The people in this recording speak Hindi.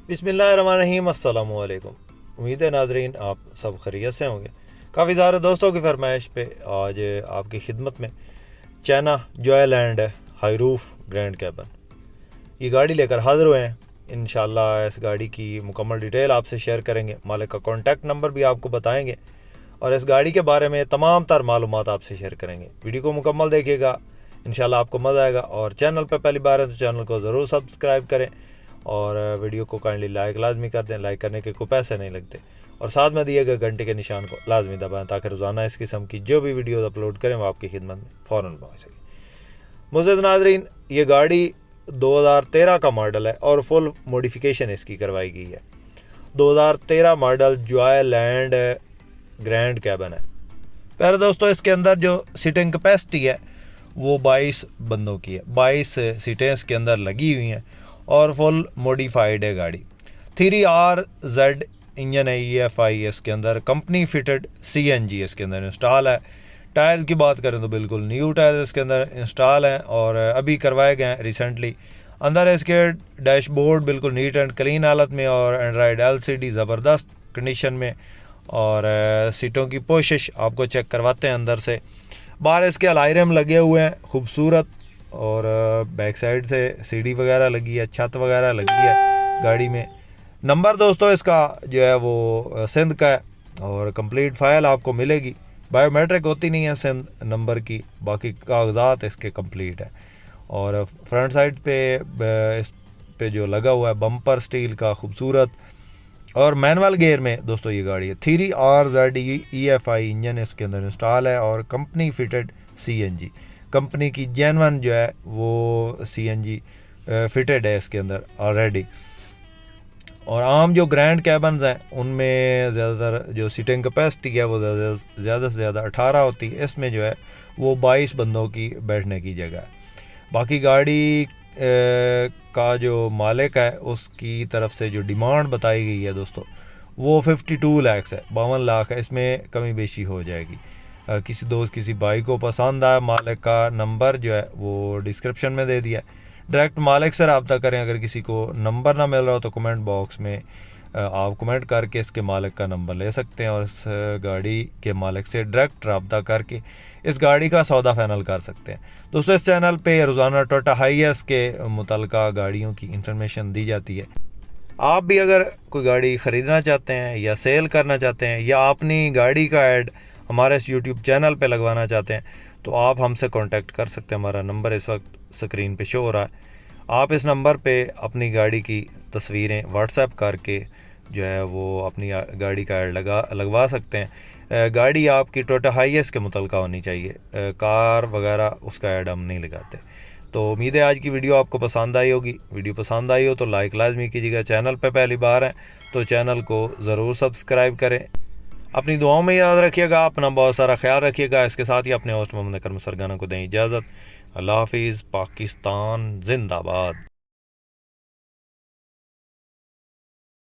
बिस्मिल्लाहिर्रहमानिर्रहीम, अस्सलामु अलैकुम। उम्मीद है नाजरीन आप सब खैरियत से होंगे। काफ़ी सारे दोस्तों की फरमाइश पे आज आपकी खिदमत में China Joyland high roof grand cabin ये गाड़ी लेकर हाज़िर हुए हैं। इंशाल्लाह इस गाड़ी की मुकम्मल डिटेल आपसे शेयर करेंगे, मालिक का कॉन्टैक्ट नंबर भी आपको बताएंगे और इस गाड़ी के बारे में तमाम तर मालूमात आपसे शेयर करेंगे। वीडियो को मुकम्मल देखिएगा, इंशाल्लाह आपको मज़ा आएगा। और चैनल पर पहली बार है तो चैनल को ज़रूर सब्सक्राइब करें और वीडियो को काइंडली लाइक लाजमी कर दें। लाइक करने के कोई पैसे नहीं लगते और साथ में दिए गए घंटे के निशान को लाजमी दबाएं ताकि रोज़ाना इस किस्म की जो भी वीडियोज़ अपलोड करें वो आपकी खिदमत में फ़ौरन पहुँच सके। मुझे नाजरीन, ये गाड़ी 2013 का मॉडल है और फुल मॉडिफिकेशन इसकी करवाई गई है। 2013 मॉडल जॉयलैंड ग्रैंड कैबन है। प्यारे दोस्तों, इसके अंदर जो सीटिंग कैपेसिटी है वो 22 बंदों की है। 22 सीटें इसके अंदर लगी हुई हैं और फुल मॉडिफाइड है गाड़ी। 3RZ इंजन है, EFI इसके अंदर। कंपनी फिटेड CNG इसके अंदर इंस्टॉल है। टायर्स की बात करें तो बिल्कुल न्यू टायर्स इसके अंदर इंस्टॉल हैं और अभी करवाए गए हैं रिसेंटली। अंदर इसके डैशबोर्ड बिल्कुल नीट एंड क्लीन हालत में और एंड्रॉयड LCD ज़बरदस्त कंडीशन में। और सीटों की पोशिश आपको चेक करवाते हैं अंदर से। बाहर इसके अलायरम लगे हुए हैं खूबसूरत और बैक साइड से सीढ़ी वगैरह लगी है, छत वगैरह लगी है गाड़ी में। नंबर दोस्तों इसका जो है वो सिंध का है और कंप्लीट फाइल आपको मिलेगी। बायोमेट्रिक होती नहीं है सिंध नंबर की, बाकी कागजात इसके कंप्लीट है। और फ्रंट साइड पे इस पे जो लगा हुआ है बम्पर स्टील का खूबसूरत और मैनुअल गियर में दोस्तों ये गाड़ी है। 3RZ EFI इंजन इसके अंदर इंस्टॉल है और कंपनी फिटेड CNG, कंपनी की जेनवन जो है वो CNG फिटेड है इसके अंदर ऑलरेडी। और आम जो ग्रैंड कैबन्स हैं उनमें ज़्यादातर जो सीटिंग कैपेसिटी है वो ज़्यादा से ज़्यादा 18 होती है। इसमें जो है वो 22 बंदों की बैठने की जगह है। बाकी गाड़ी का जो मालिक है उसकी तरफ से जो डिमांड बताई गई है दोस्तों वो 52 लाख है, 52 लाख है। इसमें कमी बेशी हो जाएगी। किसी दोस्त किसी भाई को पसंद आया, मालिक का नंबर जो है वो डिस्क्रिप्शन में दे दिया है। डायरेक्ट मालिक से रब्ता करें। अगर किसी को नंबर ना मिल रहा हो तो कमेंट बॉक्स में आप कमेंट करके इसके मालिक का नंबर ले सकते हैं और इस गाड़ी के मालिक से डायरेक्ट रब्ता करके इस गाड़ी का सौदा फाइनल कर सकते हैं। दोस्तों, इस चैनल पे रोज़ाना टोयोटा हाईएस के मुतल्लिका गाड़ियों की इंफॉर्मेशन दी जाती है। आप भी अगर कोई गाड़ी ख़रीदना चाहते हैं या सेल करना चाहते हैं या अपनी गाड़ी का ऐड हमारे इस यूट्यूब चैनल पे लगवाना चाहते हैं तो आप हमसे कांटेक्ट कर सकते हैं। हमारा नंबर इस वक्त स्क्रीन पे शो हो रहा है। आप इस नंबर पे अपनी गाड़ी की तस्वीरें व्हाट्सएप करके जो है वो अपनी गाड़ी का ऐड लगवा सकते हैं। गाड़ी आपकी टोयोटा हाईएस के मुतल्लिका होनी चाहिए, कार वगैरह उसका ऐड हम नहीं लगाते। तो उम्मीद है आज की वीडियो आपको पसंद आई होगी। वीडियो पसंद आई हो तो लाइक लाजमी कीजिएगा। चैनल पे पहली बार है तो चैनल को ज़रूर सब्सक्राइब करें। अपनी दुआओं में याद रखिएगा, अपना बहुत सारा ख्याल रखिएगा। इसके साथ ही अपने होस्ट मोहम्मद अकरम सरगाना को दें इजाज़त। अल्लाह हाफिज़। पाकिस्तान जिंदाबाद।